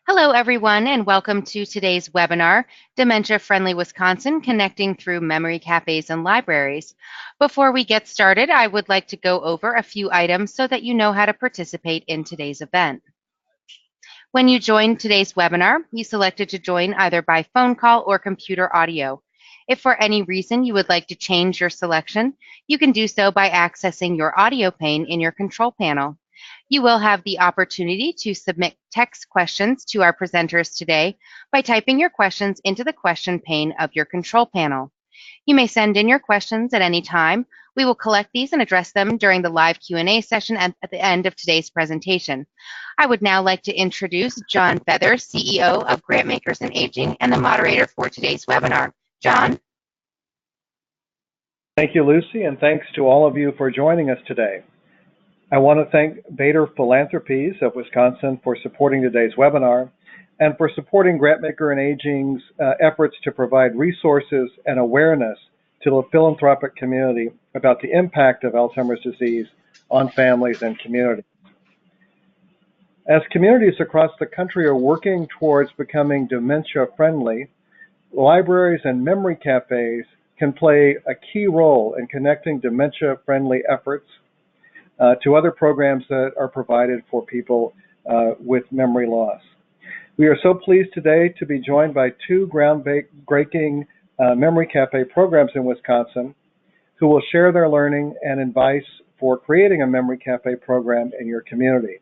Hello, everyone, and welcome to today's webinar, Dementia-Friendly Wisconsin, Connecting Through Memory Cafes and Libraries. Before we get started, I would like to go over a few items so that you know how to participate in today's event. When you joined today's webinar, you selected to join either by phone call or computer audio. If for any reason you would like to change your selection, you can do so by accessing your audio pane in your control panel. You will have the opportunity to submit text questions to our presenters today by typing your questions into the question pane of your control panel. You may send in your questions at any time. We will collect these and address them during the live Q&A session at the end of today's presentation. I would now like to introduce John Feather, CEO of Grantmakers and Aging, and the moderator for today's webinar. John? Thank you, Lucy, and thanks to all of you for joining us today. I want to thank Bader Philanthropies of Wisconsin for supporting today's webinar and for supporting Grantmaker and Aging's efforts to provide resources and awareness to the philanthropic community about the impact of Alzheimer's disease on families and communities. As communities across the country are working towards becoming dementia-friendly, libraries and memory cafes can play a key role in connecting dementia-friendly efforts to other programs that are provided for people with memory loss. We are so pleased today to be joined by two groundbreaking memory cafe programs in Wisconsin who will share their learning and advice for creating a memory cafe program in your community.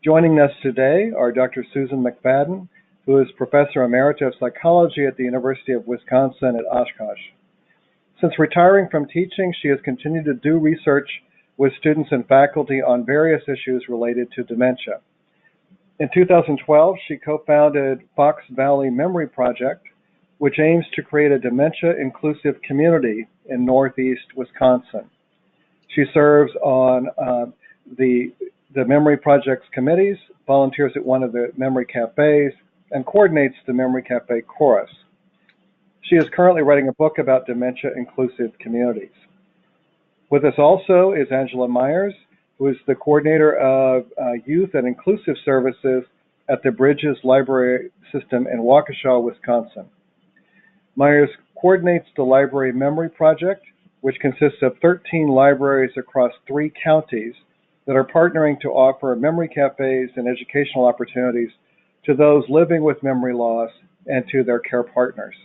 Joining us today are Dr. Susan McFadden, who is Professor Emerita of Psychology at the University of Wisconsin at Oshkosh. Since retiring from teaching, she has continued to do research with students and faculty on various issues related to dementia. In 2012, she co-founded Fox Valley Memory Project, which aims to create a dementia-inclusive community in Northeast Wisconsin. She serves on the Memory Project's committees, volunteers at one of the memory cafes, and coordinates the Memory Cafe Chorus. She is currently writing a book about dementia-inclusive communities. With us also is Angela Meyers, who is the coordinator of Youth and Inclusive Services at the Bridges Library System in Waukesha, Wisconsin. Meyers coordinates the Library Memory Project, which consists of 13 libraries across 3 counties that are partnering to offer memory cafes and educational opportunities to those living with memory loss and to their care partners.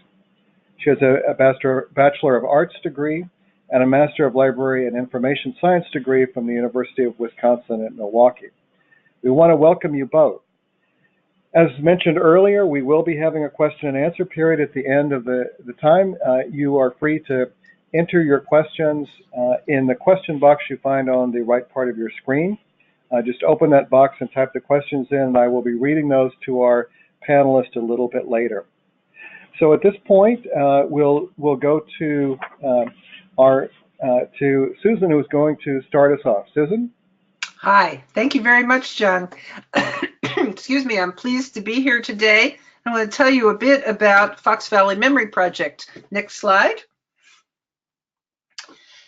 She has a Bachelor of Arts degree and a Master of Library and Information Science degree from the University of Wisconsin at Milwaukee. We want to welcome you both. As mentioned earlier, we will be having a question and answer period at the end of the time. You are free to enter your questions in the question box you find on the right part of your screen. Just open that box and type the questions in, and I will be reading those to our panelists a little bit later. So at this point, we'll go to to Susan, who's going to start us off. Susan? Hi, thank you very much, John. Excuse me, I'm pleased to be here today. I want to tell you a bit about Fox Valley Memory Project. Next slide.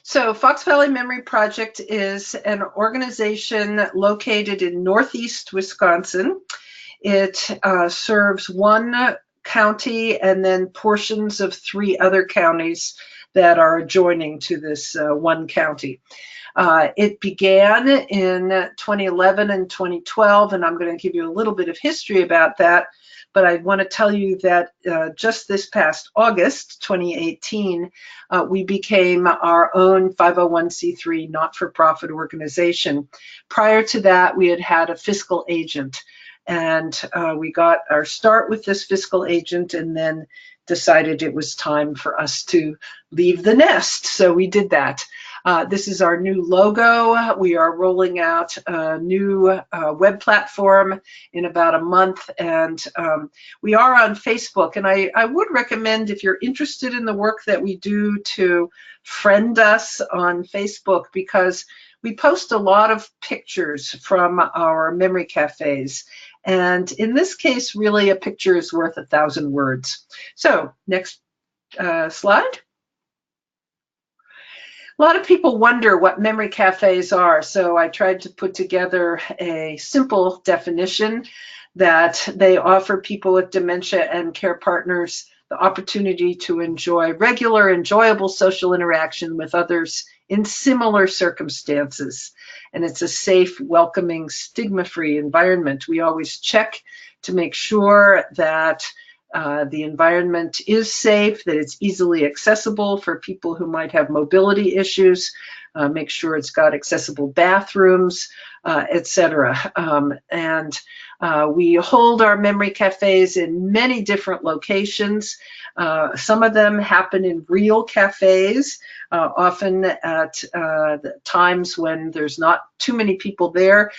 So Fox Valley Memory Project is an organization located in Northeast Wisconsin. It serves 1 county and then portions of 3 other counties that are adjoining to this 1 county. It began in 2011 and 2012, and I'm going to give you a little bit of history about that, but I want to tell you that just this past August 2018, we became our own 501c3 not-for-profit organization. Prior to that, we had a fiscal agent, and we got our start with this fiscal agent and then decided it was time for us to leave the nest. So we did that. This is our new logo. We are rolling out a new web platform in about a month, and we are on Facebook. And I would recommend, if you're interested in the work that we do, to friend us on Facebook, because we post a lot of pictures from our memory cafes. And in this case, really, a picture is worth 1,000 words. So next slide. A lot of people wonder what memory cafes are, so I tried to put together a simple definition that they offer people with dementia and care partners the opportunity to enjoy regular, enjoyable social interaction with others in similar circumstances. And it's a safe, welcoming, stigma-free environment. We always check to make sure that the environment is safe, that it's easily accessible for people who might have mobility issues, make sure it's got accessible bathrooms, etc. We hold our memory cafes in many different locations. Some of them happen in real cafes, often at the times when there's not too many people there.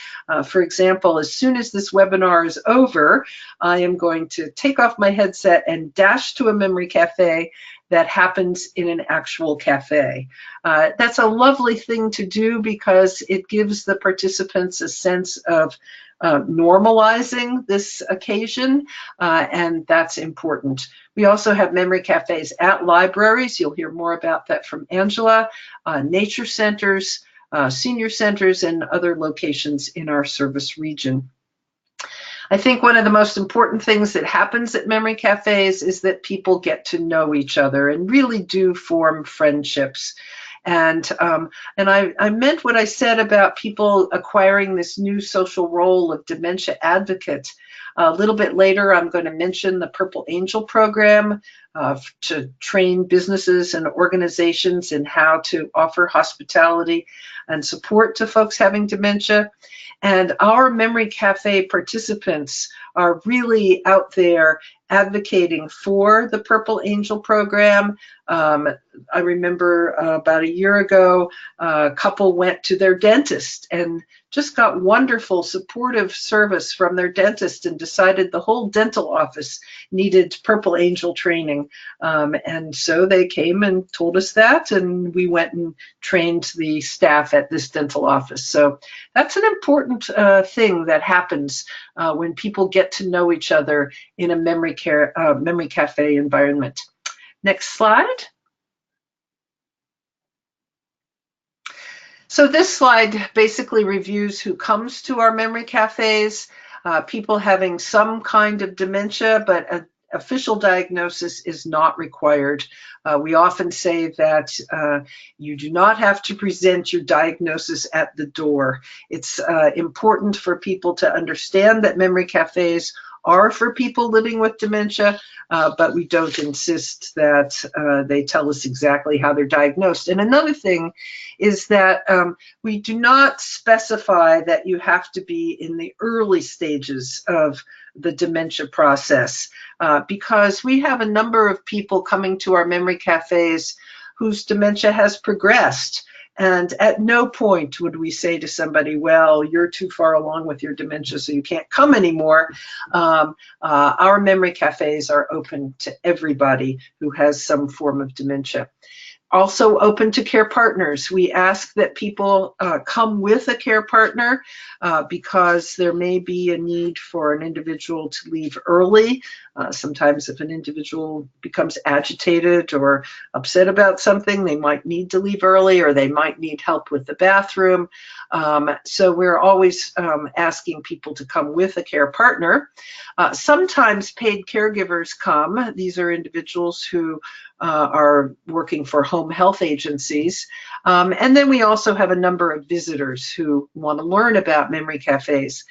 For example, as soon as this webinar is over, I am going to take off my headset and dash to a memory cafe that happens in an actual cafe. That's a lovely thing to do because it gives the participants a sense of normalizing this occasion, and that's important. We also have memory cafes at libraries. You'll hear more about that from Angela, nature centers, senior centers, and other locations in our service region. I think one of the most important things that happens at memory cafes is that people get to know each other and really do form friendships. And I meant what I said about people acquiring this new social role of dementia advocate. A little bit later, I'm going to mention the Purple Angel program to train businesses and organizations in how to offer hospitality and support to folks having dementia. And our memory cafe participants are really out there advocating for the Purple Angel program. I remember about a year ago, a couple went to their dentist and just got wonderful supportive service from their dentist and decided the whole dental office needed Purple Angel training. And so they came and told us that, and we went and trained the staff at this dental office. So that's an important thing that happens when people get to know each other in a memory cafe environment. Next slide. So this slide basically reviews who comes to our memory cafes, people having some kind of dementia, but an official diagnosis is not required. We often say that you do not have to present your diagnosis at the door. It's important for people to understand that memory cafes are for people living with dementia, but we don't insist that they tell us exactly how they're diagnosed. And another thing is that we do not specify that you have to be in the early stages of the dementia process, because we have a number of people coming to our memory cafes whose dementia has progressed. And at no point would we say to somebody, well, you're too far along with your dementia, so you can't come anymore. Our memory cafes are open to everybody who has some form of dementia. Also open to care partners. We ask that people come with a care partner because there may be a need for an individual to leave early. Sometimes if an individual becomes agitated or upset about something, they might need to leave early, or they might need help with the bathroom. So we're always asking people to come with a care partner. Sometimes paid caregivers come. These are individuals who are working for home health agencies. And then we also have a number of visitors who want to learn about memory cafes.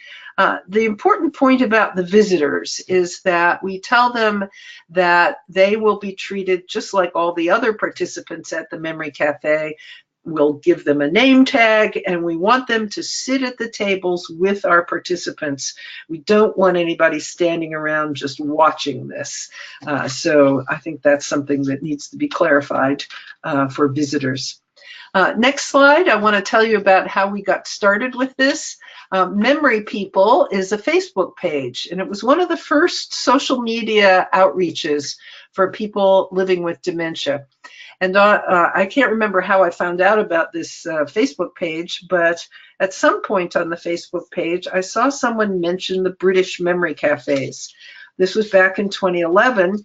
The important point about the visitors is that we tell them that they will be treated just like all the other participants at the memory cafe. We'll give them a name tag, and we want them to sit at the tables with our participants. We don't want anybody standing around just watching this. So I think that's something that needs to be clarified for visitors. Next slide, I want to tell you about how we got started with this. Memory People is a Facebook page, and it was one of the first social media outreaches for people living with dementia. And I can't remember how I found out about this Facebook page, but at some point on the Facebook page, I saw someone mention the British memory cafes. This was back in 2011.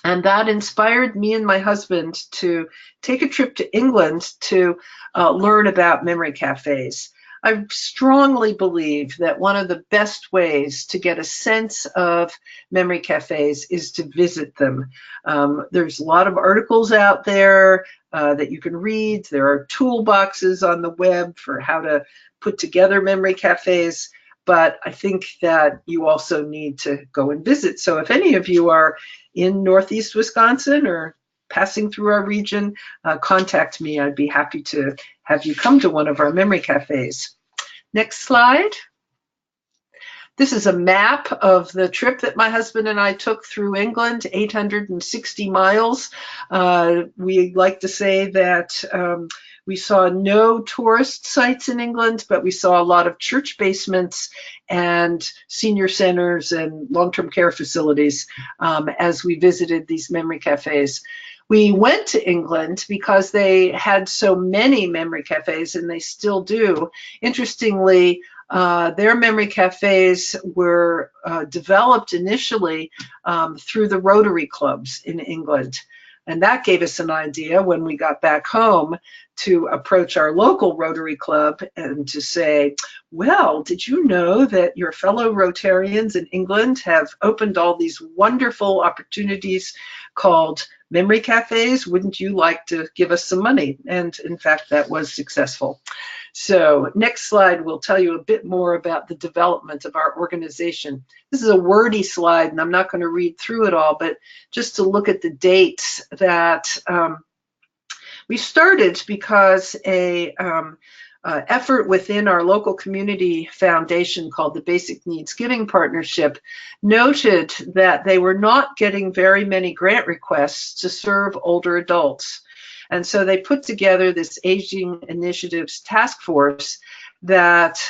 And that inspired me and my husband to take a trip to England to learn about memory cafes. I strongly believe that one of the best ways to get a sense of memory cafes is to visit them. There's a lot of articles out there that you can read. There are toolboxes on the web for how to put together memory cafes, but I think that you also need to go and visit. So if any of you are in Northeast Wisconsin or passing through our region, contact me. I'd be happy to have you come to one of our memory cafes. Next slide. This is a map of the trip that my husband and I took through England, 860 miles. We like to say that we saw no tourist sites in England, but we saw a lot of church basements and senior centers and long-term care facilities as we visited these memory cafes. We went to England because they had so many memory cafes, and they still do. Interestingly, their memory cafes were developed initially through the Rotary clubs in England. And that gave us an idea when we got back home to approach our local Rotary Club and to say, well, did you know that your fellow Rotarians in England have opened all these wonderful opportunities called memory cafes? Wouldn't you like to give us some money? And in fact, that was successful. So next slide will tell you a bit more about the development of our organization. This is a wordy slide, and I'm not going to read through it all, but just to look at the dates that we started because a effort within our local community foundation called the Basic Needs Giving Partnership noted that they were not getting very many grant requests to serve older adults. And so they put together this Aging Initiatives Task Force that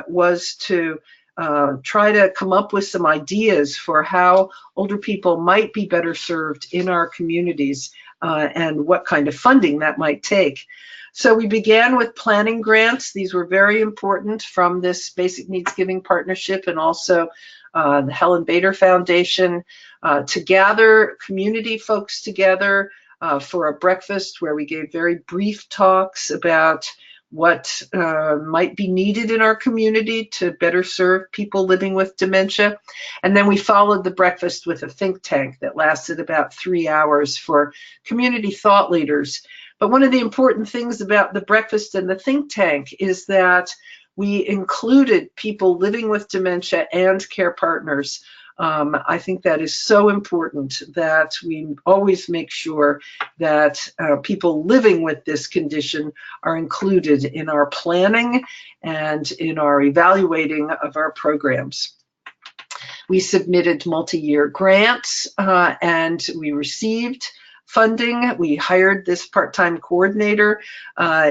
was to try to come up with some ideas for how older people might be better served in our communities and what kind of funding that might take. So we began with planning grants. These were very important from this Basic Needs Giving Partnership and also the Helen Bader Foundation to gather community folks together for a breakfast where we gave very brief talks about what might be needed in our community to better serve people living with dementia. And then we followed the breakfast with a think tank that lasted about 3 hours for community thought leaders. But one of the important things about the breakfast and the think tank is that we included people living with dementia and care partners. I think that is so important that we always make sure that people living with this condition are included in our planning and in our evaluating of our programs. We submitted multi-year grants and we received funding. We hired this part-time coordinator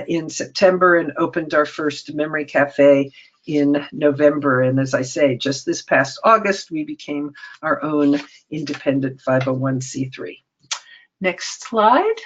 in September and opened our first memory cafe in November. And as I say, just this past August, we became our own independent 501c3. Next slide.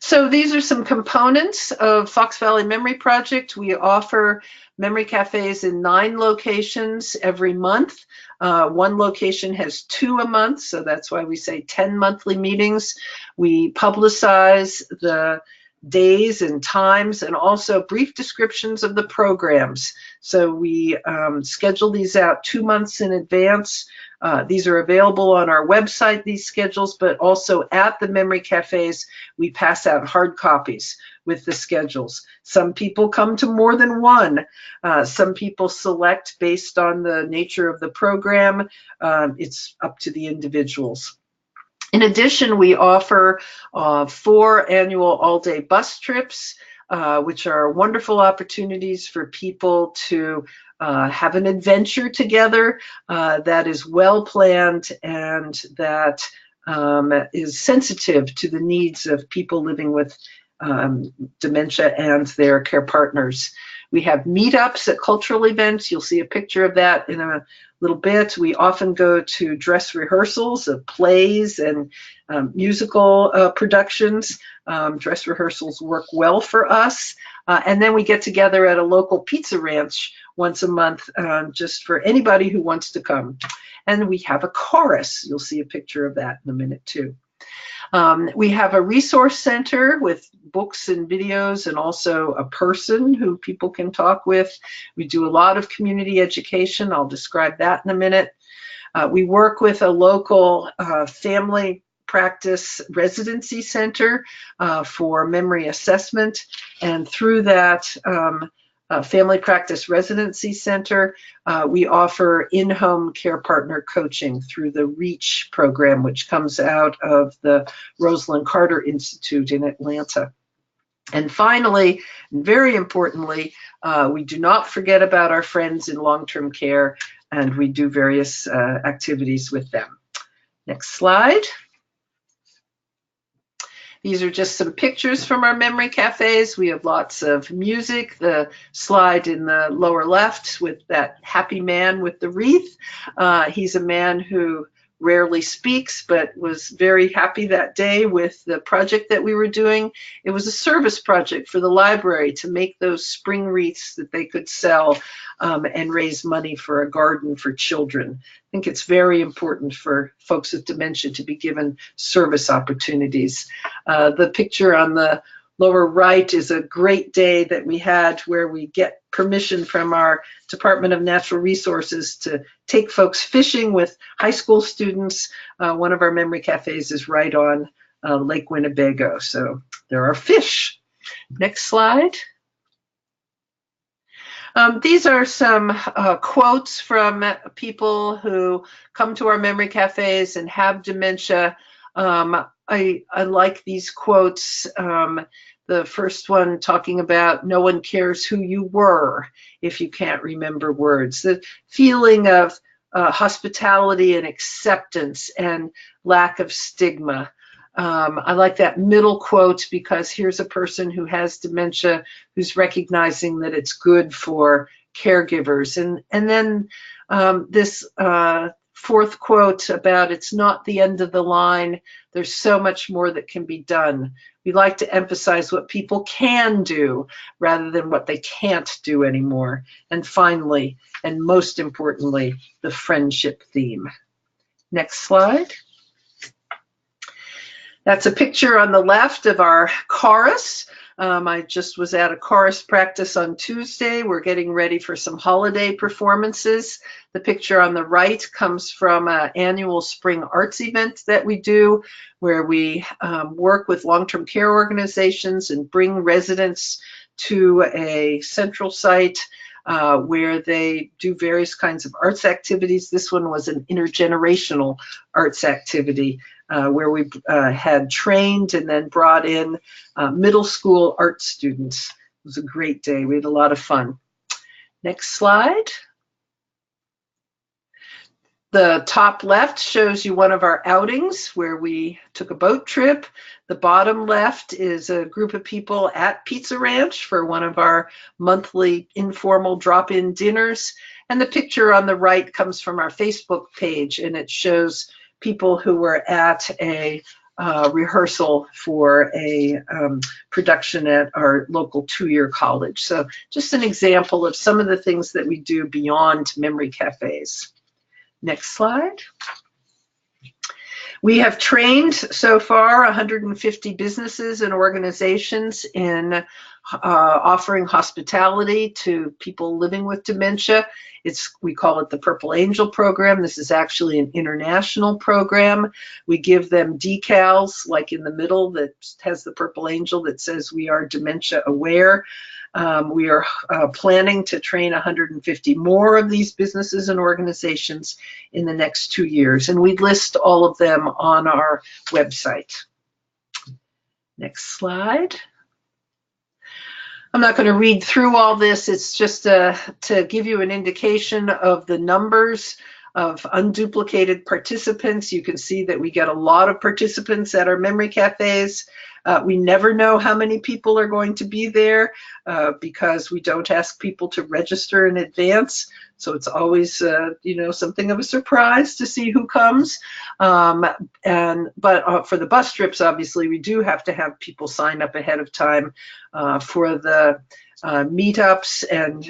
So these are some components of Fox Valley Memory Project. We offer memory cafes in 9 locations every month. One location has 2 a month, so that's why we say 10 monthly meetings. We publicize the days and times and also brief descriptions of the programs. So we schedule these out 2 months in advance. These are available on our website, these schedules, but also at the memory cafes, we pass out hard copies with the schedules. Some people come to more than one. Some people select based on the nature of the program. It's up to the individuals. In addition, we offer 4 annual all-day bus trips, which are wonderful opportunities for people to have an adventure together that is well planned and that is sensitive to the needs of people living with dementia and their care partners. We have meetups at cultural events. You'll see a picture of that in a little bit. We often go to dress rehearsals of plays and musical productions. Dress rehearsals work well for us. And then we get together at a local pizza ranch once a month, just for anybody who wants to come. And we have a chorus. You'll see a picture of that in a minute too. We have a resource center with books and videos, and also a person who people can talk with. We do a lot of community education. I'll describe that in a minute. We work with a local family practice residency center for memory assessment, and through that family practice residency center, we offer in-home care partner coaching through the REACH program, which comes out of the Rosalind Carter Institute in Atlanta. And finally, very importantly, we do not forget about our friends in long-term care, and we do various activities with them. Next slide. These are just some pictures from our memory cafes. We have lots of music. The slide in the lower left with that happy man with the wreath. He's a man who rarely speaks, but was very happy that day with the project that we were doing. It was a service project for the library to make those spring wreaths that they could sell and raise money for a garden for children. I think it's very important for folks with dementia to be given service opportunities. The picture on the lower right is a great day that we had where we get permission from our Department of Natural Resources to take folks fishing with high school students. One of our memory cafes is right on Lake Winnebago, so there are fish. Next slide. These are some quotes from people who come to our memory cafes and have dementia. I like these quotes. The first one talking about no one cares who you were if you can't remember words. The feeling of hospitality and acceptance and lack of stigma. I like that middle quote because here's a person who has dementia who's recognizing that it's good for caregivers. And then this fourth quote about it's not the end of the line. There's so much more that can be done. We like to emphasize what people can do rather than what they can't do anymore. And finally, and most importantly, the friendship theme. Next slide. That's a picture on the left of our chorus. I just was at a chorus practice on Tuesday. We're getting ready for some holiday performances. The picture on the right comes from an annual spring arts event that we do, where we work with long-term care organizations and bring residents to a central site where they do various kinds of arts activities. This one was an intergenerational arts activity where we had trained and then brought in middle school art students. It was a great day. We had a lot of fun. Next slide. The top left shows you one of our outings where we took a boat trip. The bottom left is a group of people at Pizza Ranch for one of our monthly informal drop-in dinners. And the picture on the right comes from our Facebook page, and it shows people who were at a rehearsal for a production at our local two-year college. So just an example of some of the things that we do beyond memory cafes. Next slide. We have trained so far 150 businesses and organizations in offering hospitality to people living with dementia. We call it the Purple Angel program. This is actually an international program. We give them decals, like in the middle, that has the Purple Angel that says we are dementia aware. We are planning to train 150 more of these businesses and organizations in the next 2 years, and we list all of them on our website. Next slide. I'm not going to read through all this. It's just to give you an indication of the numbers of unduplicated participants. You can see that we get a lot of participants at our memory cafes. We never know how many people are going to be there because we don't ask people to register in advance. So it's always, something of a surprise to see who comes. But for the bus trips, obviously, we do have to have people sign up ahead of time for the meetups and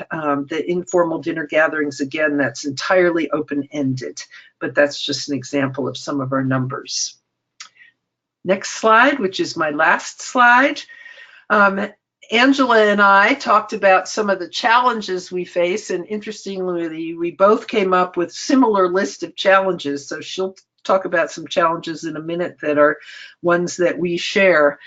the informal dinner gatherings. Again, that's entirely open-ended, but that's just an example of some of our numbers. Next slide, which is my last slide. Angela and I talked about some of the challenges we face, and interestingly, we both came up with similar list of challenges. So she'll talk about some challenges in a minute that are ones that we share.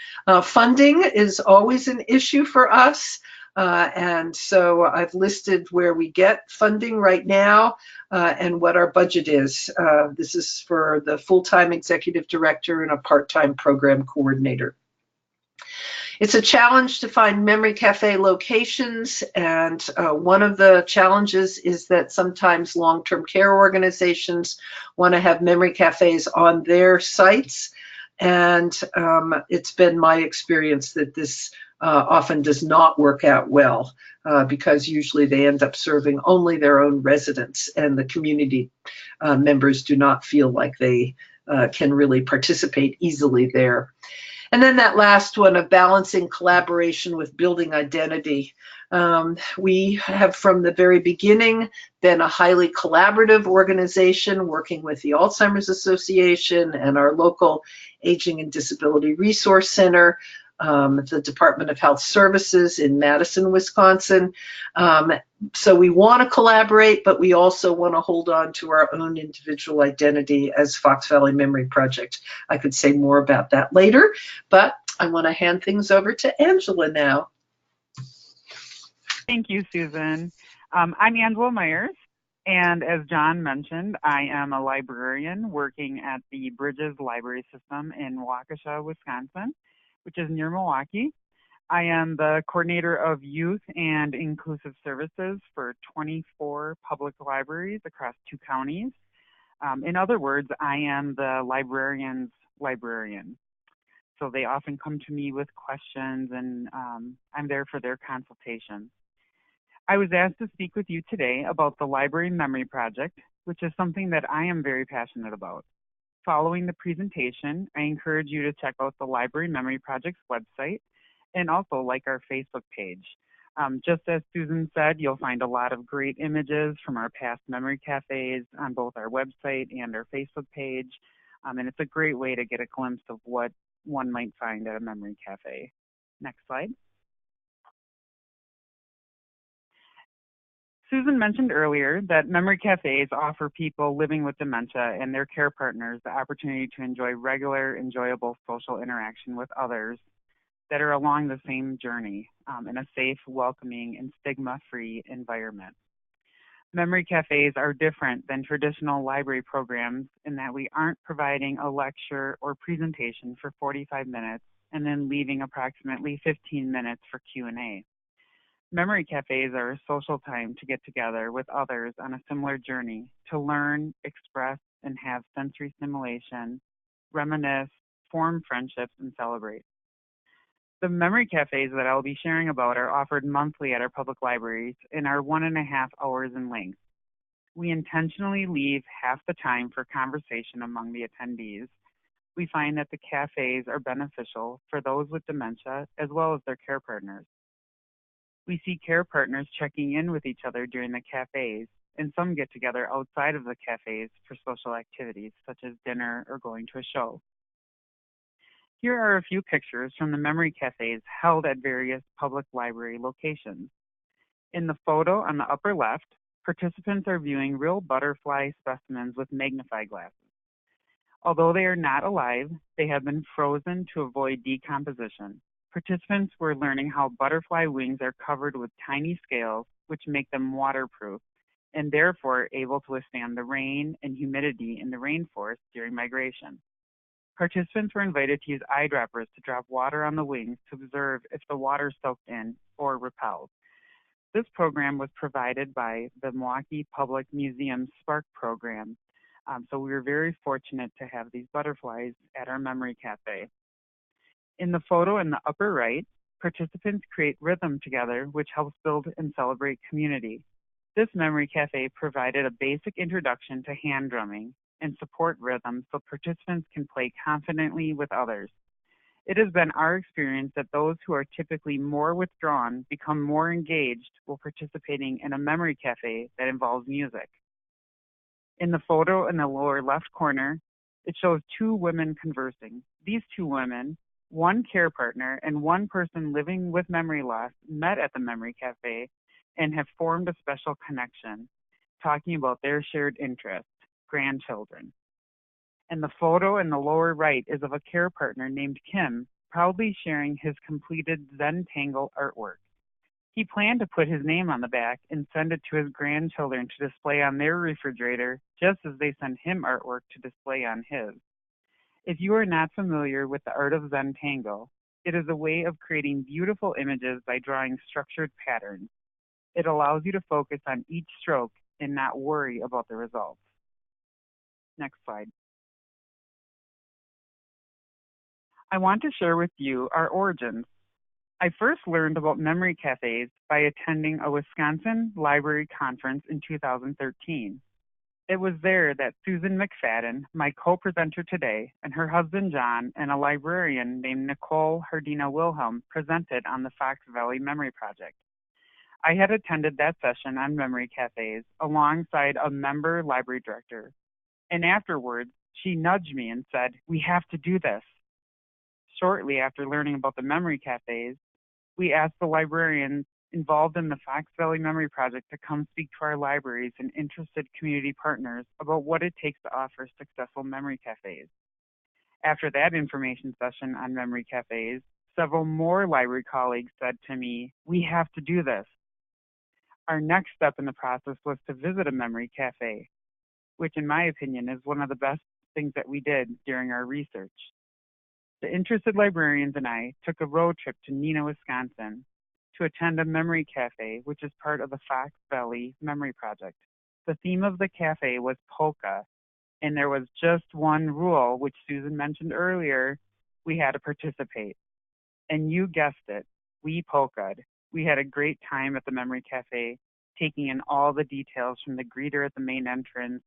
Funding is always an issue for us. And so I've listed where we get funding right now and what our budget is. This is for the full-time executive director and a part-time program coordinator. It's a challenge to find memory cafe locations, and one of the challenges is that sometimes long-term care organizations want to have memory cafes on their sites, and it's been my experience that this often does not work out well because usually they end up serving only their own residents, and the community members do not feel like they can really participate easily there. And then that last one of balancing collaboration with building identity. We have from the very beginning been a highly collaborative organization working with the Alzheimer's Association and our local Aging and Disability Resource Center, the Department of Health Services in Madison, Wisconsin. So we want to collaborate, but we also want to hold on to our own individual identity as Fox Valley Memory Project. I could say more about that later, but I want to hand things over to Angela now. Thank you, Susan. I'm Angela Meyers, and as John mentioned, I am a librarian working at the Bridges Library System in Waukesha, Wisconsin, which is near Milwaukee. I am the coordinator of youth and inclusive services for 24 public libraries across 2 counties. In other words, I am the librarian's librarian. So they often come to me with questions, and I'm there for their consultation. I was asked to speak with you today about the Library Memory Project, which is something that I am very passionate about. Following the presentation, I encourage you to check out the Library Memory Project's website and also like our Facebook page. Just as Susan said, you'll find a lot of great images from our past memory cafes on both our website and our Facebook page. And it's a great way to get a glimpse of what one might find at a memory cafe. Next slide. Susan mentioned earlier that memory cafes offer people living with dementia and their care partners the opportunity to enjoy regular, enjoyable social interaction with others that are along the same journey in a safe, welcoming, and stigma-free environment. Memory cafes are different than traditional library programs in that we aren't providing a lecture or presentation for 45 minutes and then leaving approximately 15 minutes for Q&A. Memory cafes are a social time to get together with others on a similar journey to learn, express, and have sensory stimulation, reminisce, form friendships, and celebrate. The memory cafes that I'll be sharing about are offered monthly at our public libraries and are 1.5 hours in length. We intentionally leave half the time for conversation among the attendees. We find that the cafes are beneficial for those with dementia as well as their care partners. We see care partners checking in with each other during the cafes, and some get together outside of the cafes for social activities such as dinner or going to a show. Here are a few pictures from the memory cafes held at various public library locations. In the photo on the upper left, participants are viewing real butterfly specimens with magnifying glasses. Although they are not alive, they have been frozen to avoid decomposition. Participants were learning how butterfly wings are covered with tiny scales, which make them waterproof, and therefore able to withstand the rain and humidity in the rainforest during migration. Participants were invited to use eyedroppers to drop water on the wings to observe if the water soaked in or repelled. This program was provided by the Milwaukee Public Museum Spark program, so we were very fortunate to have these butterflies at our memory cafe. In the photo in the upper right, participants create rhythm together, which helps build and celebrate community. This memory cafe provided a basic introduction to hand drumming and support rhythm so participants can play confidently with others. It has been our experience that those who are typically more withdrawn become more engaged while participating in a memory cafe that involves music. In the photo in the lower left corner, it shows two women conversing. These two women, one care partner and one person living with memory loss, met at the memory cafe and have formed a special connection, talking about their shared interest, grandchildren. And the photo in the lower right is of a care partner named Kim, proudly sharing his completed Zentangle artwork. He planned to put his name on the back and send it to his grandchildren to display on their refrigerator, just as they send him artwork to display on his. If you are not familiar with the art of Zentangle, it is a way of creating beautiful images by drawing structured patterns. It allows you to focus on each stroke and not worry about the results. Next slide. I want to share with you our origins. I first learned about memory cafes by attending a Wisconsin library conference in 2013. It was there that Susan McFadden, my co-presenter today, and her husband John, and a librarian named Nicole Hardina Wilhelm presented on the Fox Valley Memory Project. I had attended that session on memory cafes alongside a member library director, and afterwards she nudged me and said, "We have to do this." Shortly after learning about the memory cafes, we asked the librarians involved in the Fox Valley Memory Project to come speak to our libraries and interested community partners about what it takes to offer successful memory cafes. After that information session on memory cafes, several more library colleagues said to me, "We have to do this." Our next step in the process was to visit a memory cafe, which in my opinion is one of the best things that we did during our research. The interested librarians and I took a road trip to Neenah, Wisconsin to attend a memory cafe, which is part of the Fox Valley Memory Project. The theme of the cafe was polka, and there was just one rule, which Susan mentioned earlier: we had to participate. And you guessed it, we polkaed. We had a great time at the memory cafe, taking in all the details from the greeter at the main entrance,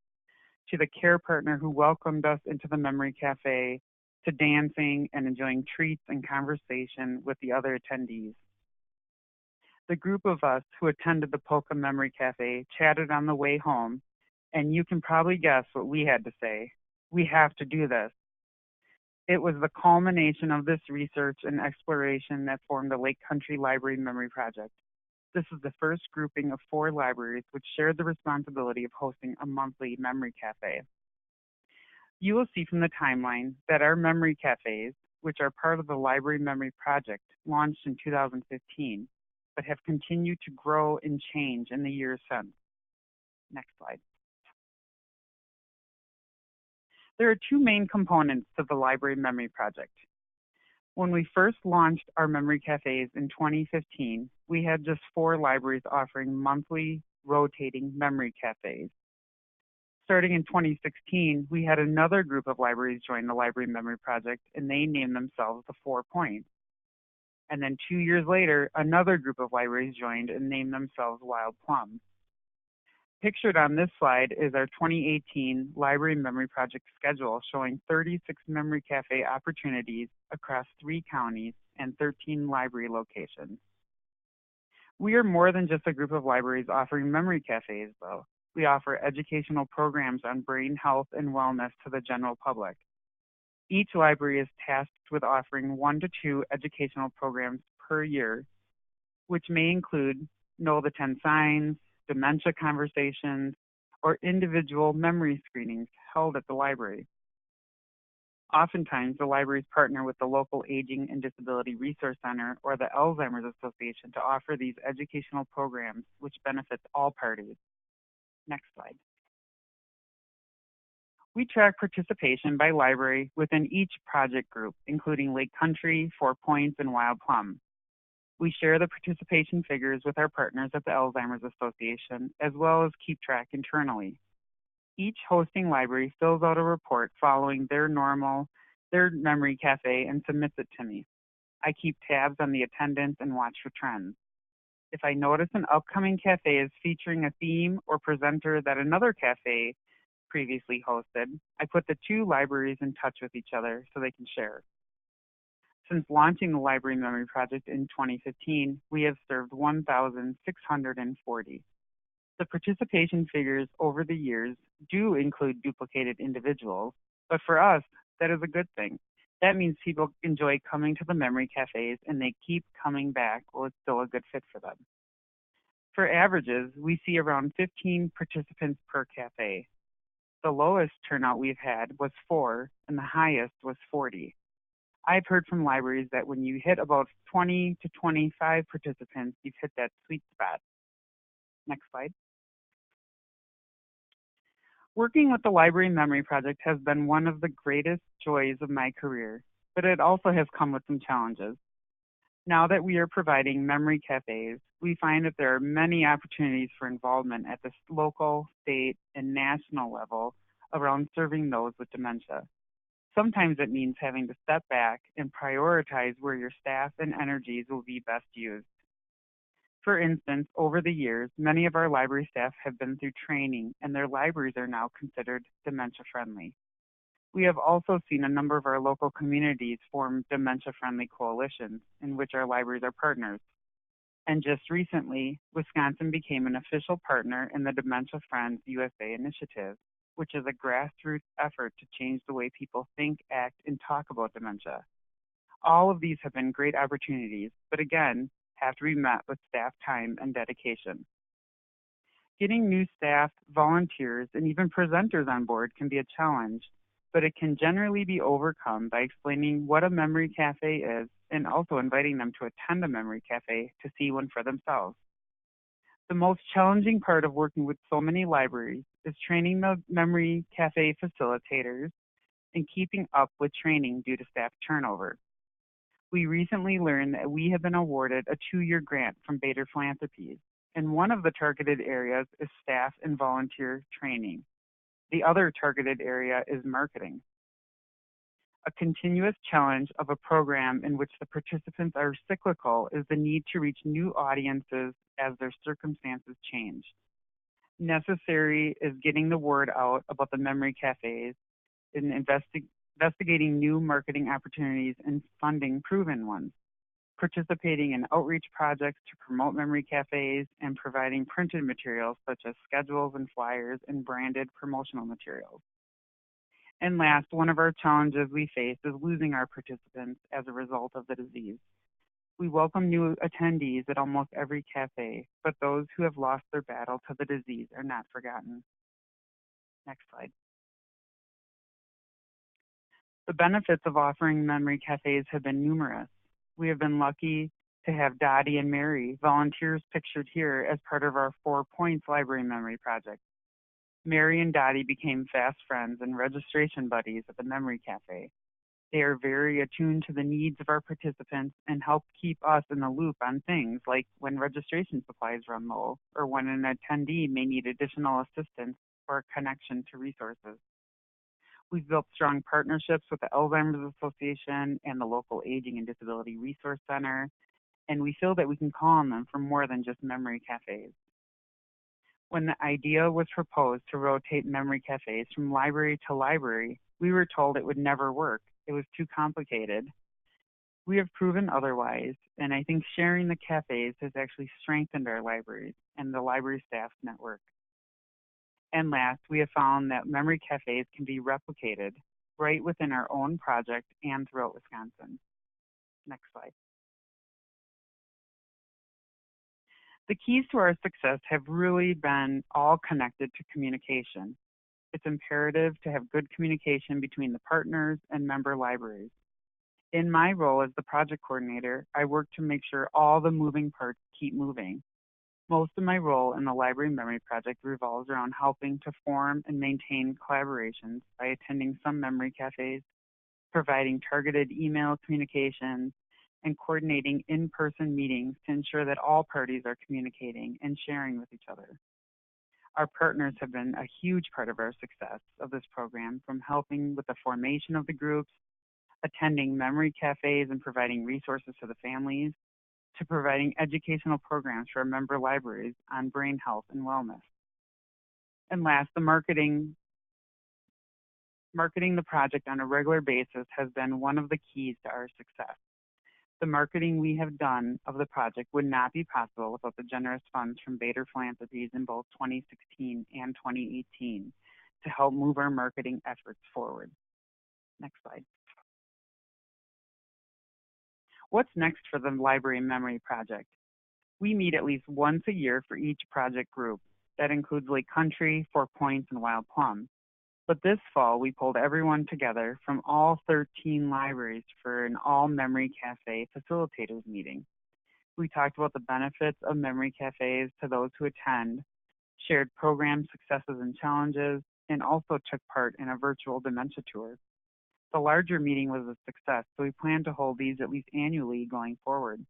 to the care partner who welcomed us into the memory cafe, to dancing and enjoying treats and conversation with the other attendees. The group of us who attended the Polka Memory Cafe chatted on the way home, and you can probably guess what we had to say. We have to do this. It was the culmination of this research and exploration that formed the Lake Country Library Memory Project. This is the first grouping of 4 libraries which shared the responsibility of hosting a monthly memory cafe. You will see from the timeline that our memory cafes, which are part of the Library Memory Project, launched in 2015, but have continued to grow and change in the years since. Next slide. There are 2 main components to the Library Memory Project. When we first launched our memory cafes in 2015, we had just 4 libraries offering monthly rotating memory cafes. Starting in 2016, we had another group of libraries join the Library Memory Project, and they named themselves the 4 Points. And then 2 years later, another group of libraries joined and named themselves Wild Plums. Pictured on this slide is our 2018 Library Memory Project schedule, showing 36 memory cafe opportunities across 3 counties and 13 library locations. We are more than just a group of libraries offering memory cafes, though. We offer educational programs on brain health and wellness to the general public. Each library is tasked with offering 1 to 2 educational programs per year, which may include Know the 10 Signs, dementia conversations, or individual memory screenings held at the library. Oftentimes, the libraries partner with the local Aging and Disability Resource Center or the Alzheimer's Association to offer these educational programs, which benefits all parties. Next slide. We track participation by library within each project group, including Lake Country, 4 Points, and Wild Plum. We share the participation figures with our partners at the Alzheimer's Association, as well as keep track internally. Each hosting library fills out a report following their memory cafe and submits it to me. I keep tabs on the attendance and watch for trends. If I notice an upcoming cafe is featuring a theme or presenter that another cafe previously hosted, I put the two libraries in touch with each other so they can share. Since launching the Library Memory Project in 2015, we have served 1,640. The participation figures over the years do include duplicated individuals, but for us, that is a good thing. That means people enjoy coming to the memory cafes and they keep coming back while it's still a good fit for them. For averages, we see around 15 participants per cafe. The lowest turnout we've had was 4, and the highest was 40. I've heard from libraries that when you hit about 20 to 25 participants, you've hit that sweet spot. Next slide. Working with the Library Memory Project has been one of the greatest joys of my career, but it also has come with some challenges. Now that we are providing memory cafes, we find that there are many opportunities for involvement at the local, state, and national level around serving those with dementia. Sometimes it means having to step back and prioritize where your staff and energies will be best used. For instance, over the years, many of our library staff have been through training and their libraries are now considered dementia-friendly. We have also seen a number of our local communities form dementia-friendly coalitions in which our libraries are partners. And just recently, Wisconsin became an official partner in the Dementia Friends USA initiative, which is a grassroots effort to change the way people think, act, and talk about dementia. All of these have been great opportunities, but again, have to be met with staff time and dedication. Getting new staff, volunteers, and even presenters on board can be a challenge, but it can generally be overcome by explaining what a memory cafe is and also inviting them to attend a memory cafe to see one for themselves. The most challenging part of working with so many libraries is training the memory cafe facilitators and keeping up with training due to staff turnover. We recently learned that we have been awarded a 2-year grant from Bader Philanthropies, and one of the targeted areas is staff and volunteer training. The other targeted area is marketing. A continuous challenge of a program in which the participants are cyclical is the need to reach new audiences as their circumstances change. Necessary is getting the word out about the memory cafes and investigating new marketing opportunities and funding proven ones, participating in outreach projects to promote memory cafes, and providing printed materials such as schedules and flyers and branded promotional materials. And last, one of our challenges we face is losing our participants as a result of the disease. We welcome new attendees at almost every cafe, but those who have lost their battle to the disease are not forgotten. Next slide. The benefits of offering memory cafes have been numerous. We have been lucky to have Dottie and Mary, volunteers pictured here, as part of our 4 Points Library Memory Project. Mary and Dottie became fast friends and registration buddies at the Memory Cafe. They are very attuned to the needs of our participants and help keep us in the loop on things like when registration supplies run low or when an attendee may need additional assistance or a connection to resources. We've built strong partnerships with the Alzheimer's Association and the local Aging and Disability Resource Center, and we feel that we can call on them for more than just memory cafes. When the idea was proposed to rotate memory cafes from library to library, we were told it would never work. It was too complicated. We have proven otherwise, and I think sharing the cafes has actually strengthened our libraries and the library staff's network. And last, we have found that memory cafes can be replicated right within our own project and throughout Wisconsin. Next slide. The keys to our success have really been all connected to communication. It's imperative to have good communication between the partners and member libraries. In my role as the project coordinator, I work to make sure all the moving parts keep moving. Most of my role in the Library Memory Project revolves around helping to form and maintain collaborations by attending some memory cafes, providing targeted email communications, and coordinating in-person meetings to ensure that all parties are communicating and sharing with each other. Our partners have been a huge part of our success of this program, from helping with the formation of the groups, attending memory cafes and providing resources to the families, to providing educational programs for our member libraries on brain health and wellness. And last, the marketing the project on a regular basis has been one of the keys to our success. The marketing we have done of the project would not be possible without the generous funds from Bader Philanthropies in both 2016 and 2018 to help move our marketing efforts forward. Next slide. What's next for the Library Memory Project? We meet at least once a year for each project group. That includes Lake Country, 4 Points, and Wild Plum. But this fall, we pulled everyone together from all 13 libraries for an all-memory cafe facilitators meeting. We talked about the benefits of memory cafes to those who attend, shared program successes and challenges, and also took part in a virtual dementia tour. The larger meeting was a success, so we plan to hold these at least annually going forward.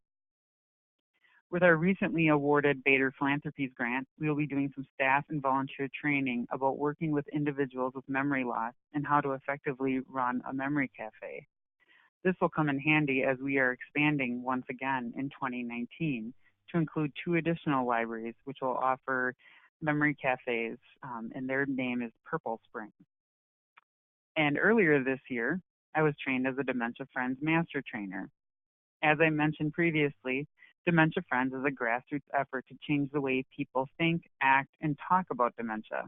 With our recently awarded Bader Philanthropies grant, we will be doing some staff and volunteer training about working with individuals with memory loss and how to effectively run a memory cafe. This will come in handy as we are expanding once again in 2019 to include 2 additional libraries which will offer memory cafes, and their name is Purple Spring. And earlier this year, I was trained as a Dementia Friends Master Trainer. As I mentioned previously, Dementia Friends is a grassroots effort to change the way people think, act, and talk about dementia.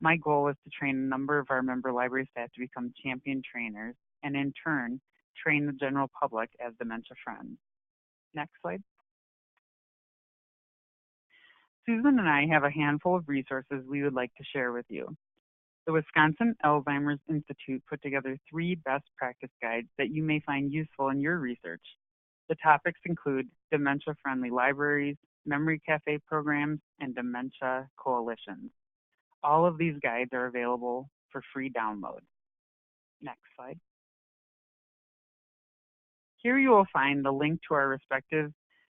My goal is to train a number of our member library staff to become champion trainers, and in turn, train the general public as Dementia Friends. Next slide. Susan and I have a handful of resources we would like to share with you. The Wisconsin Alzheimer's Institute put together 3 best practice guides that you may find useful in your research. The topics include dementia-friendly libraries, memory cafe programs, and dementia coalitions. All of these guides are available for free download. Next slide. Here you will find the link to our respective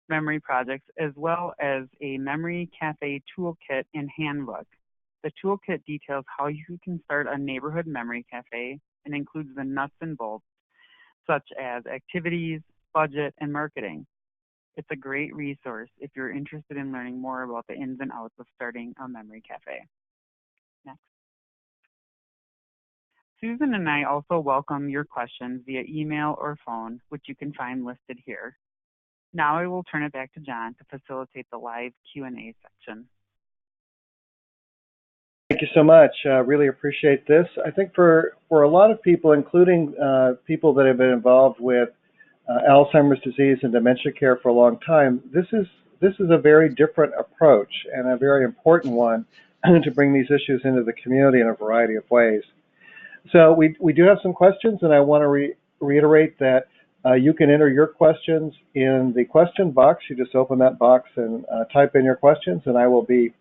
memory projects as well as a memory cafe toolkit and handbook. The toolkit details how you can start a neighborhood memory cafe and includes the nuts and bolts such as activities, budget, and marketing. It's a great resource if you're interested in learning more about the ins and outs of starting a memory cafe. Next. Susan and I also welcome your questions via email or phone, which you can find listed here. Now I will turn it back to John to facilitate the live Q&A section. Thank you so much. Really appreciate this. I think for a lot of people, including people that have been involved with Alzheimer's disease and dementia care for a long time, this is a very different approach and a very important one to bring these issues into the community in a variety of ways. So we do have some questions, and I want to reiterate that you can enter your questions in the question box. You just open that box and type in your questions, and I will be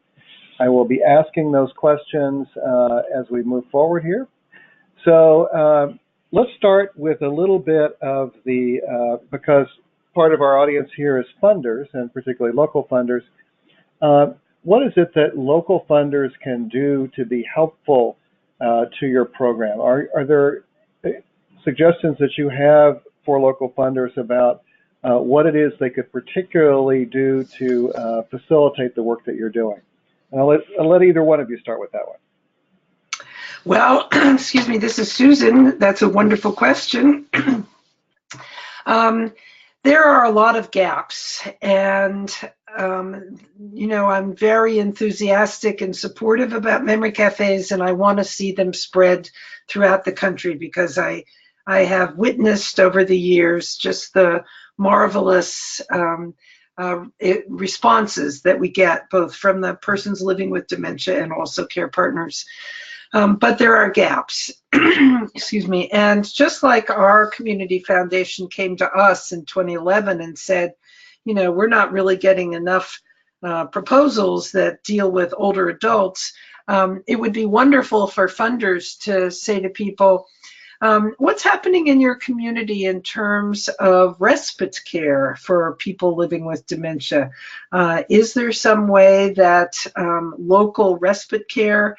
asking those questions as we move forward here. So let's start with a little bit of the, because part of our audience here is funders, and particularly local funders. What is it that local funders can do to be helpful to your program? Are there suggestions that you have for local funders about what it is they could particularly do to facilitate the work that you're doing? And I'll let either one of you start with that one. Well, excuse me, this is Susan. That's a wonderful question. There are a lot of gaps, and you know, I'm very enthusiastic and supportive about memory cafes, and I want to see them spread throughout the country because I have witnessed over the years just the marvelous responses that we get both from the persons living with dementia and also care partners. But there are gaps, excuse me. And just like our community foundation came to us in 2011 and said, you know, we're not really getting enough proposals that deal with older adults, it would be wonderful for funders to say to people, What's happening in your community in terms of respite care for people living with dementia? Is there some way that local respite care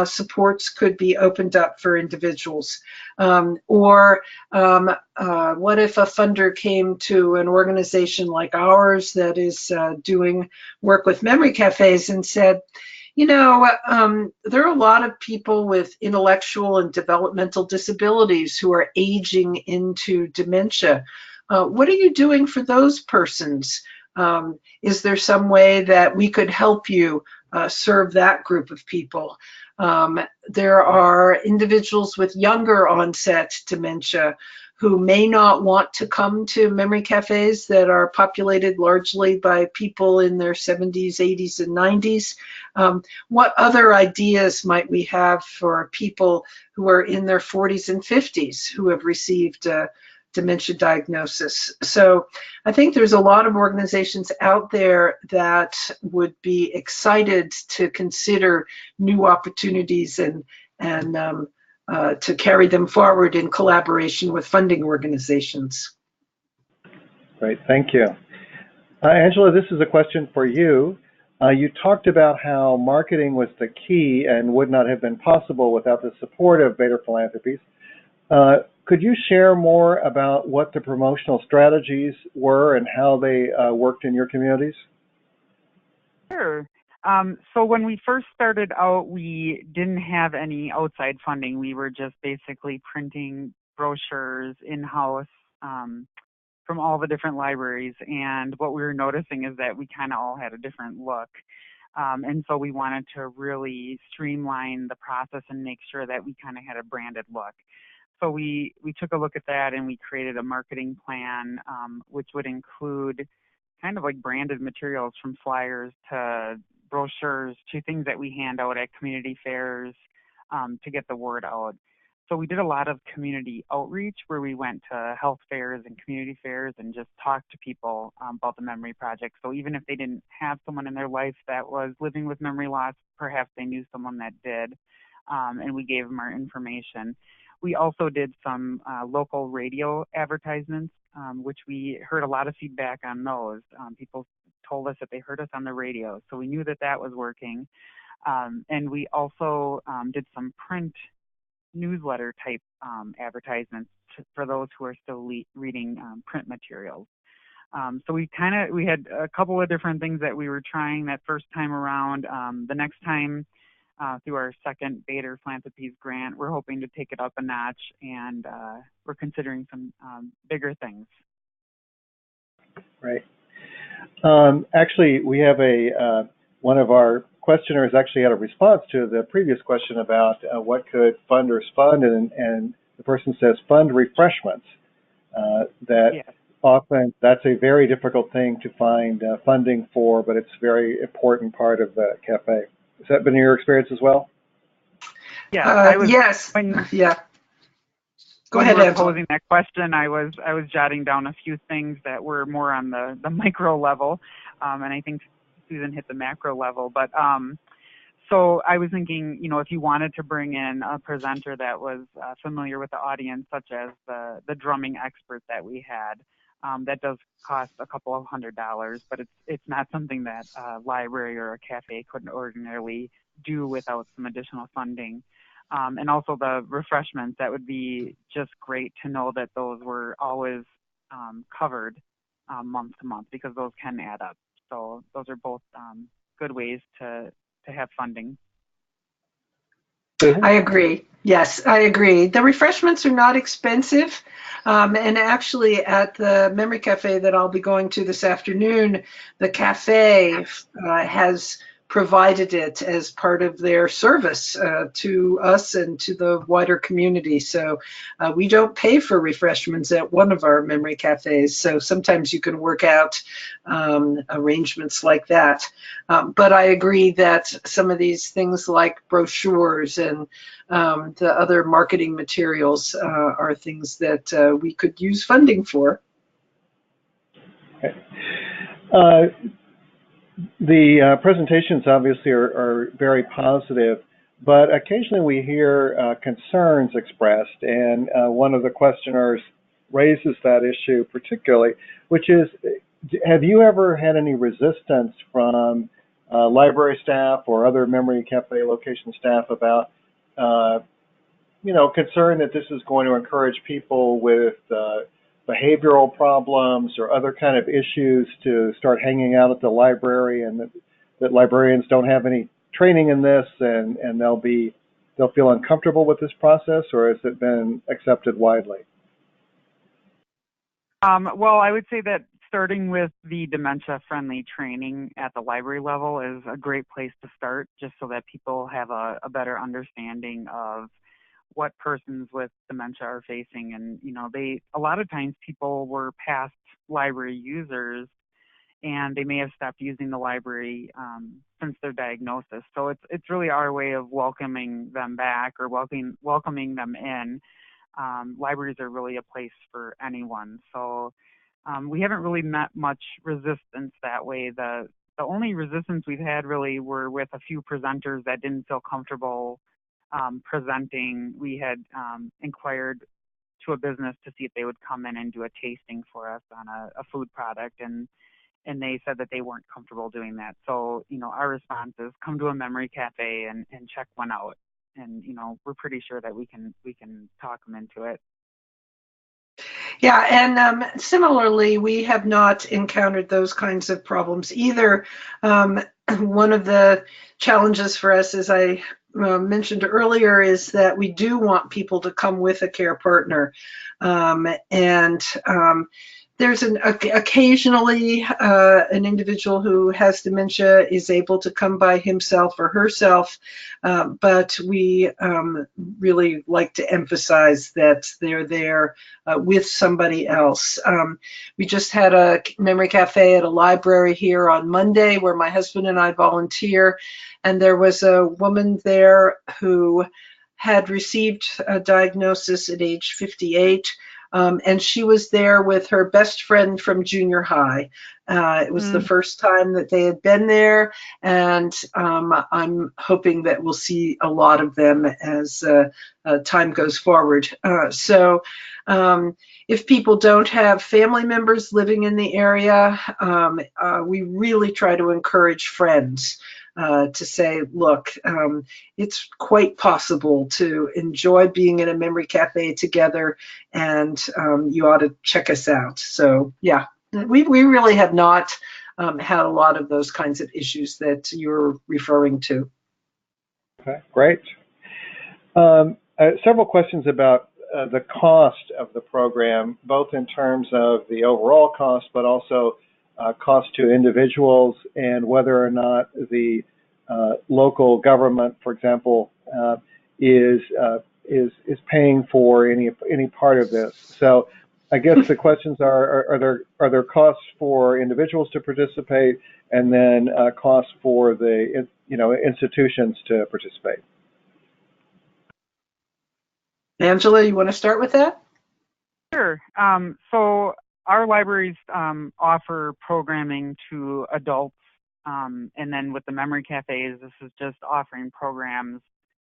supports could be opened up for individuals? Or what if a funder came to an organization like ours that is doing work with memory cafes and said, you know, there are a lot of people with intellectual and developmental disabilities who are aging into dementia. What are you doing for those persons? Is there some way that we could help you serve that group of people? There are individuals with younger onset dementia who may not want to come to memory cafes that are populated largely by people in their 70s, 80s, and 90s. What other ideas might we have for people who are in their 40s and 50s who have received dementia diagnosis? So I think there's a lot of organizations out there that would be excited to consider new opportunities and to carry them forward in collaboration with funding organizations. Great, thank you. Angela, this is a question for you. You talked about how marketing was the key and would not have been possible without the support of Bader Philanthropies. Could you share more about what the promotional strategies were and how they worked in your communities? Sure. So when we first started out, we didn't have any outside funding. We were just basically printing brochures in-house from all the different libraries. And what we were noticing is that we kind of all had a different look. And so we wanted to really streamline the process and make sure that we kind of had a branded look. So we took a look at that and we created a marketing plan, which would include kind of like branded materials from flyers to brochures to things that we hand out at community fairs to get the word out. So we did a lot of community outreach where we went to health fairs and community fairs and just talked to people about the Memory Project. So even if they didn't have someone in their life that was living with memory loss, perhaps they knew someone that did, and we gave them our information. We also did some local radio advertisements, which we heard a lot of feedback on those. People told us that they heard us on the radio, so we knew that that was working. And we also did some print newsletter type advertisements for those who are still reading print materials. So we had a couple of different things that we were trying that first time around. The next time, through our second Bader Philanthropies grant, we're hoping to take it up a notch, and we're considering some bigger things. Right. Actually, we have one of our questioners actually had a response to the previous question about what could funders fund, and the person says fund refreshments. Often that's a very difficult thing to find funding for, but it's a very important part of the cafe. Has that been your experience as well? Yeah. Yes. Yeah. Go ahead, When you were Angela. posing that question, I was jotting down a few things that were more on the micro level, and I think Susan hit the macro level. But so I was thinking, if you wanted to bring in a presenter that was familiar with the audience, such as the drumming expert that we had, that does cost a couple of $100, but it's not something that a library or a cafe couldn't ordinarily do without some additional funding. And also the refreshments, that would be just great to know that those were always covered month to month, because those can add up. So those are both good ways to have funding. I agree. Yes, I agree. The refreshments are not expensive. And actually at the Memory Cafe that I'll be going to this afternoon, the cafe has provided it as part of their service to us and to the wider community. So we don't pay for refreshments at one of our memory cafes. So sometimes you can work out arrangements like that. But I agree that some of these things like brochures and the other marketing materials are things that we could use funding for. Okay. The presentations obviously are very positive. but occasionally we hear concerns expressed, and one of the questioners raises that issue particularly, which is, have you ever had any resistance from library staff or other memory cafe location staff about, concern that this is going to encourage people with behavioral problems or other kind of issues to start hanging out at the library, and that librarians don't have any training in this, and they'll feel uncomfortable with this process, or has it been accepted widely? Well, I would say that starting with the dementia-friendly training at the library level is a great place to start, just so that people have a better understanding of what persons with dementia are facing. And, a lot of times people were past library users, and they may have stopped using the library since their diagnosis. So it's really our way of welcoming them back, or welcoming them in. Libraries are really a place for anyone. So we haven't really met much resistance that way. The only resistance we've had really were with a few presenters that didn't feel comfortable presenting. We had inquired to a business to see if they would come in and do a tasting for us on a food product, and they said that they weren't comfortable doing that. So, our response is come to a memory cafe and check one out. And, we're pretty sure that we can talk them into it. Yeah, and similarly, we have not encountered those kinds of problems either. One of the challenges for us, as I mentioned earlier, is that we do want people to come with a care partner. And there's occasionally an individual who has dementia is able to come by himself or herself, but we really like to emphasize that they're there with somebody else. We just had a memory cafe at a library here on Monday where my husband and I volunteer, and there was a woman there who had received a diagnosis at age 58. And she was there with her best friend from junior high. It was the first time that they had been there, and I'm hoping that we'll see a lot of them as time goes forward. So if people don't have family members living in the area, we really try to encourage friends. To say, look, it's quite possible to enjoy being in a memory cafe together, and you ought to check us out. So, yeah, we really have not had a lot of those kinds of issues that you're referring to. Okay, great. Several questions about the cost of the program, both in terms of the overall cost, but also cost to individuals, and whether or not the local government, for example, is paying for any part of this. So, I guess the questions are there costs for individuals to participate, and then costs for the institutions to participate? Angela, you want to start with that? Sure. So our libraries offer programming to adults, and then with the memory cafes, this is just offering programs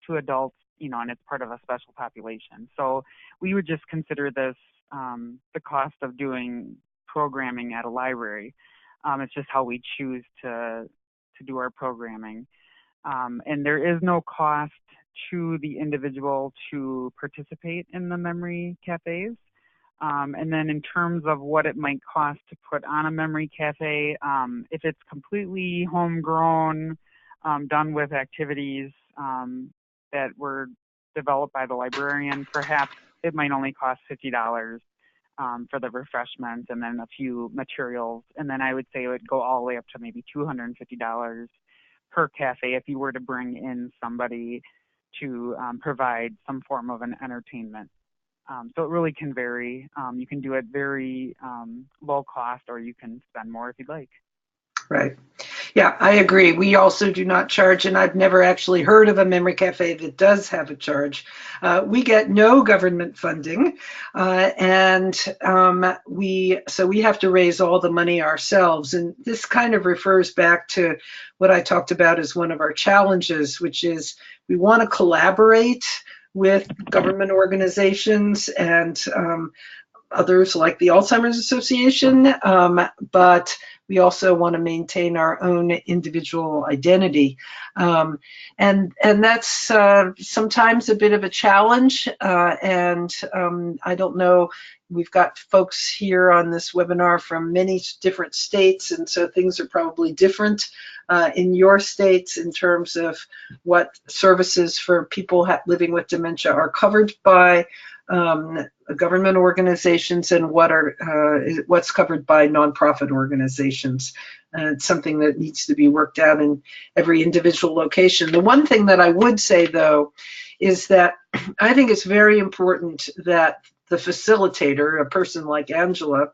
to adults, and it's part of a special population. So we would just consider this the cost of doing programming at a library. It's just how we choose to do our programming. And there is no cost to the individual to participate in the memory cafes. And then in terms of what it might cost to put on a memory cafe, if it's completely homegrown, done with activities that were developed by the librarian, perhaps it might only cost $50 for the refreshments and then a few materials. And then I would say it would go all the way up to maybe $250 per cafe if you were to bring in somebody to provide some form of an entertainment. So it really can vary. You can do it very low cost, or you can spend more if you'd like. Right. Yeah, I agree. We also do not charge, and I've never actually heard of a memory cafe that does have a charge. We get no government funding, and we have to raise all the money ourselves. And this kind of refers back to what I talked about as one of our challenges, which is we want to collaborate with government organizations and others like the Alzheimer's Association, but we also want to maintain our own individual identity. And that's sometimes a bit of a challenge. And I don't know, we've got folks here on this webinar from many different states, and so things are probably different in your states in terms of what services for people living with dementia are covered by government organizations and what's covered by nonprofit organizations. It's something that needs to be worked out in every individual location. The one thing that I would say, though, is that I think it's very important that the facilitator, a person like Angela,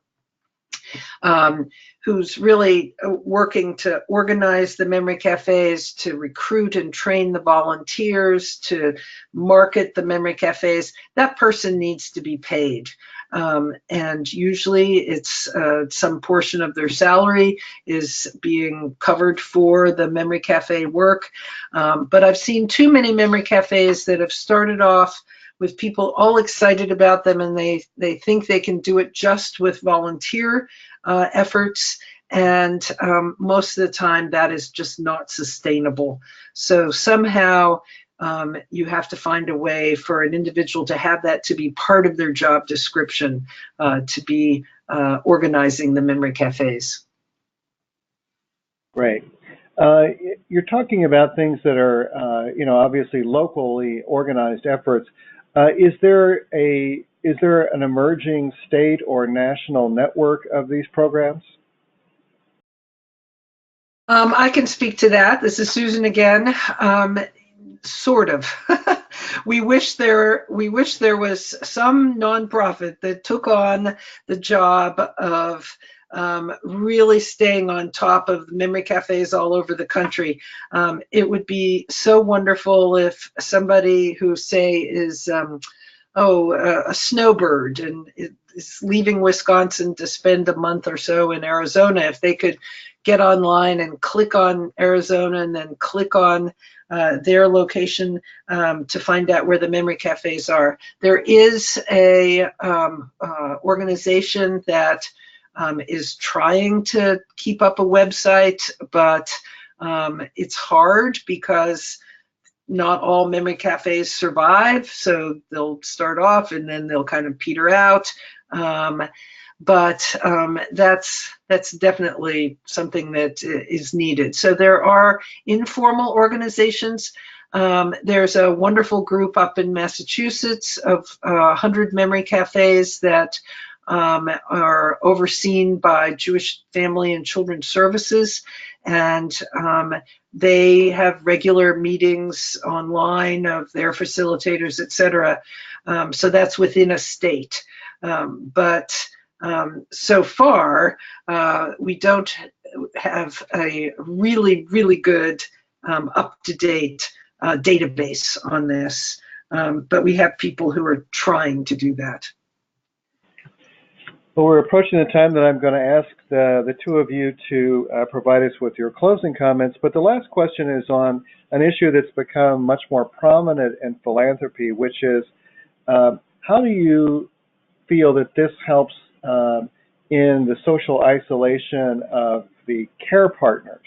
who's really working to organize the memory cafes, to recruit and train the volunteers, to market the memory cafes, that person needs to be paid. And usually it's some portion of their salary is being covered for the memory cafe work. But I've seen too many memory cafes that have started off with people all excited about them, and they think they can do it just with volunteer efforts, and most of the time that is just not sustainable. So somehow you have to find a way for an individual to have that to be part of their job description, to be organizing the memory cafes. Great. You're talking about things that are, obviously locally organized efforts. Is there an emerging state or national network of these programs? I can speak to that. This is Susan again. Sort of. We wish there was some nonprofit that took on the job of really staying on top of memory cafes all over the country. It would be so wonderful if somebody who, say, is a snowbird and is leaving Wisconsin to spend a month or so in Arizona, if they could get online and click on Arizona and then click on their location to find out where the memory cafes are. There is a organization that is trying to keep up a website, but it's hard because not all memory cafes survive, so they'll start off and then they'll kind of peter out. But that's definitely something that is needed. So there are informal organizations. There's a wonderful group up in Massachusetts of 100 memory cafes that are overseen by Jewish Family and Children's Services, and they have regular meetings online of their facilitators, etc. So that's within a state. But so far, we don't have a really, really good up-to-date database on this, but we have people who are trying to do that. Well, we're approaching the time that I'm going to ask the two of you to provide us with your closing comments, but the last question is on an issue that's become much more prominent in philanthropy, which is how do you feel that this helps in the social isolation of the care partners?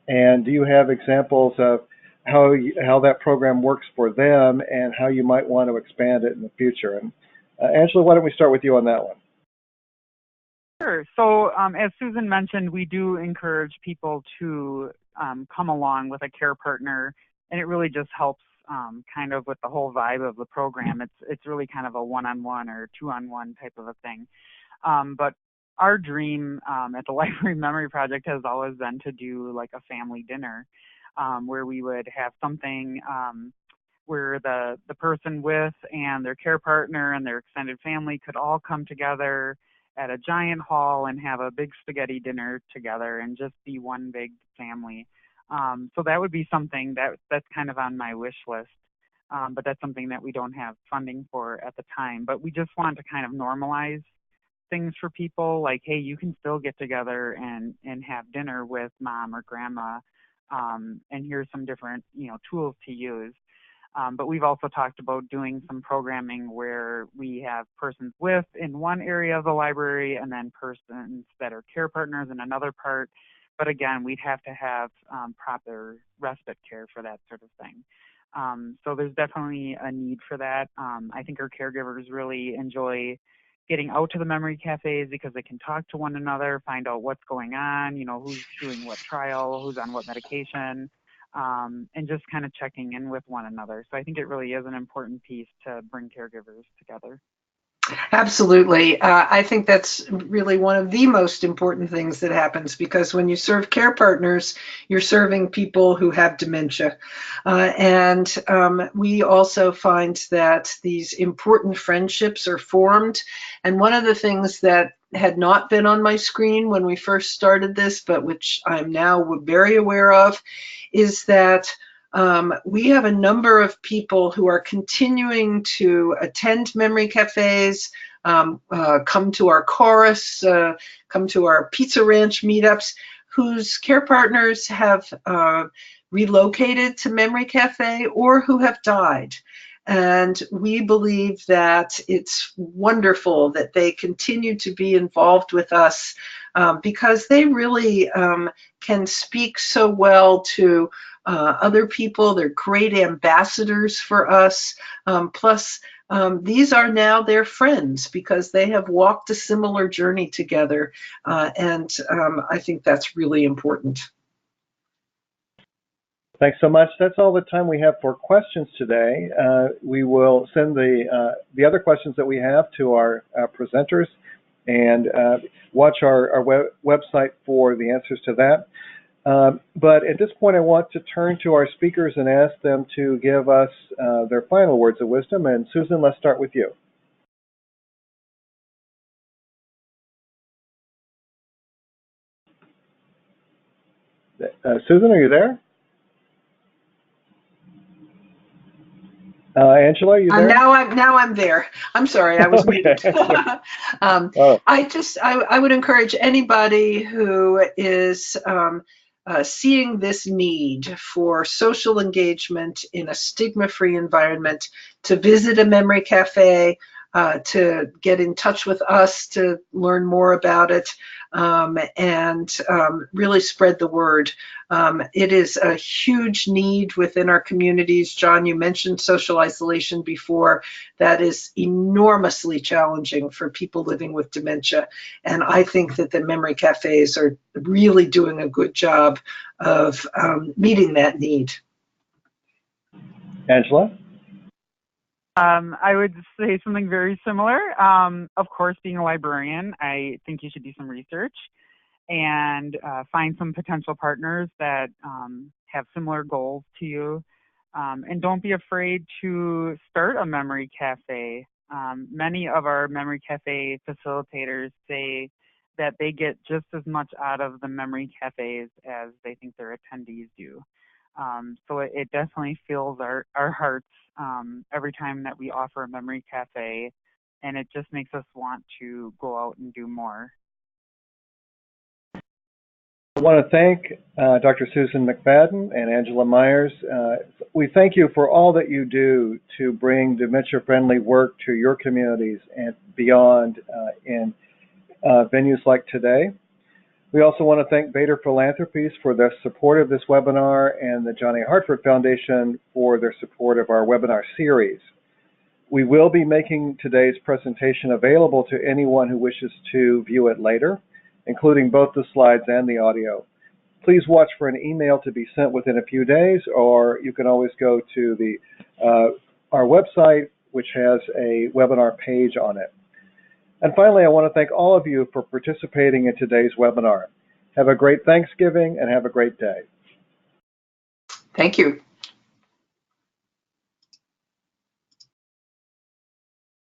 And do you have examples of how that program works for them and how you might want to expand it in the future? And Angela, why don't we start with you on that one? Sure. So as Susan mentioned, we do encourage people to come along with a care partner, and it really just helps kind of with the whole vibe of the program. It's really kind of a one-on-one or two-on-one type of a thing. But our dream at the Library Memory Project has always been to do like a family dinner where we would have something where the person with and their care partner and their extended family could all come together at a giant hall and have a big spaghetti dinner together and just be one big family. So that would be something that's kind of on my wish list. But that's something that we don't have funding for at the time. But we just want to kind of normalize things for people, like, hey, you can still get together and have dinner with mom or grandma, and here's some different, tools to use. But we've also talked about doing some programming where we have persons with in one area of the library and then persons that are care partners in another part. But again, we'd have to have proper respite care for that sort of thing. So there's definitely a need for that. I think our caregivers really enjoy getting out to the memory cafes because they can talk to one another, find out what's going on, who's doing what trial, who's on what medication, and just kind of checking in with one another. So I think it really is an important piece to bring caregivers together. Absolutely. I think that's really one of the most important things that happens, because when you serve care partners, you're serving people who have dementia. And we also find that these important friendships are formed. And one of the things that had not been on my screen when we first started this, but which I'm now very aware of, is that we have a number of people who are continuing to attend memory cafes, come to our chorus, come to our Pizza Ranch meetups, whose care partners have relocated to memory cafe or who have died. And we believe that it's wonderful that they continue to be involved with us, because they really can speak so well to other people. They're great ambassadors for us. Plus, these are now their friends because they have walked a similar journey together. And I think that's really important. Thanks so much. That's all the time we have for questions today. We will send the other questions that we have to our presenters, and watch our website for the answers to that. But at this point, I want to turn to our speakers and ask them to give us their final words of wisdom. And Susan, let's start with you. Susan, are you there? Angela, are you there? Now I'm there. I'm sorry, I was muted. I would encourage anybody who is seeing this need for social engagement in a stigma-free environment to visit a memory cafe, to get in touch with us to learn more about it, and really spread the word. It is a huge need within our communities. John, you mentioned social isolation before. That is enormously challenging for people living with dementia. And I think that the memory cafes are really doing a good job of meeting that need. Angela? I would say something very similar. Of course, being a librarian, I think you should do some research and find some potential partners that have similar goals to you. And don't be afraid to start a memory cafe. Many of our memory cafe facilitators say that they get just as much out of the memory cafes as they think their attendees do. So it definitely fills our hearts every time that we offer a memory cafe, and it just makes us want to go out and do more. I want to thank Dr. Susan McFadden and Angela Meyers. We thank you for all that you do to bring dementia-friendly work to your communities and beyond in venues like today. We also want to thank Bader Philanthropies for their support of this webinar and the John A. Hartford Foundation for their support of our webinar series. We will be making today's presentation available to anyone who wishes to view it later, including both the slides and the audio. Please watch for an email to be sent within a few days, or you can always go to our website, which has a webinar page on it. And finally, I want to thank all of you for participating in today's webinar. Have a great Thanksgiving and have a great day. Thank you.